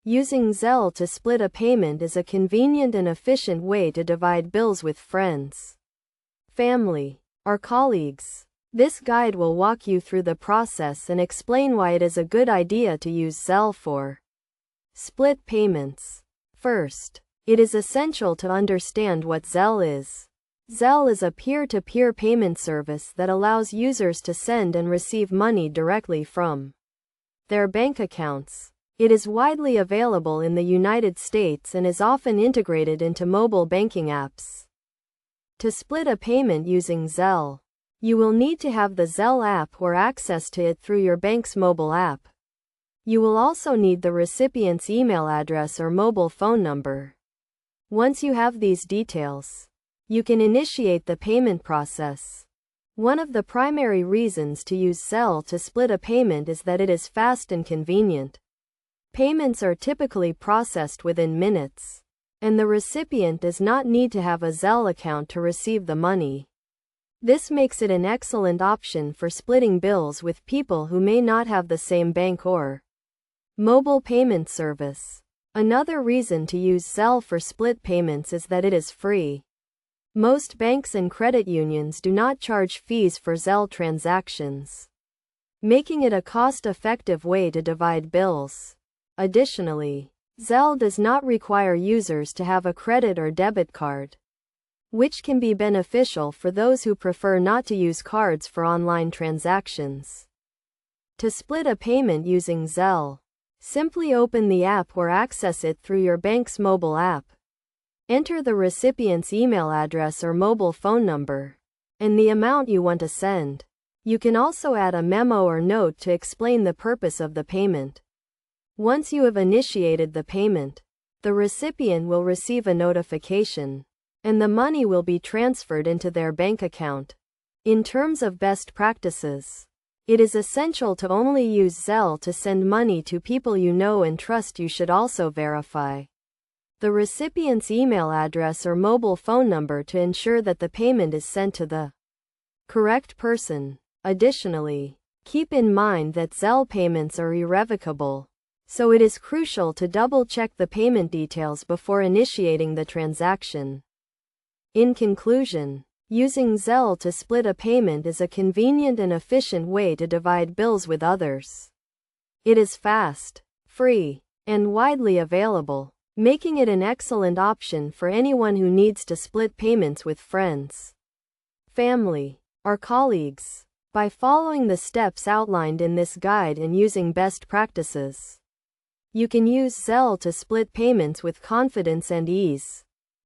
Using Zelle to split a payment is a convenient and efficient way to divide bills with friends, family, or colleagues. This guide will walk you through the process and explain why it is a good idea to use Zelle for split payments. First, it is essential to understand what Zelle is. Zelle is a peer-to-peer payment service that allows users to send and receive money directly from their bank accounts. It is widely available in the United States and is often integrated into mobile banking apps. To split a payment using Zelle, you will need to have the Zelle app or access to it through your bank's mobile app. You will also need the recipient's email address or mobile phone number. Once you have these details, you can initiate the payment process. One of the primary reasons to use Zelle to split a payment is that it is fast and convenient. Payments are typically processed within minutes, and the recipient does not need to have a Zelle account to receive the money. This makes it an excellent option for splitting bills with people who may not have the same bank or mobile payment service. Another reason to use Zelle for split payments is that it is free. Most banks and credit unions do not charge fees for Zelle transactions, making it a cost-effective way to divide bills. Additionally, Zelle does not require users to have a credit or debit card, which can be beneficial for those who prefer not to use cards for online transactions. To split a payment using Zelle, simply open the app or access it through your bank's mobile app. Enter the recipient's email address or mobile phone number, and the amount you want to send. You can also add a memo or note to explain the purpose of the payment. Once you have initiated the payment, the recipient will receive a notification, and the money will be transferred into their bank account. In terms of best practices, it is essential to only use Zelle to send money to people you know and trust. You should also verify the recipient's email address or mobile phone number to ensure that the payment is sent to the correct person. Additionally, keep in mind that Zelle payments are irrevocable, so it is crucial to double-check the payment details before initiating the transaction. In conclusion, using Zelle to split a payment is a convenient and efficient way to divide bills with others. It is fast, free, and widely available, making it an excellent option for anyone who needs to split payments with friends, family, or colleagues. By following the steps outlined in this guide and using best practices, you can use Zelle to split payments with confidence and ease.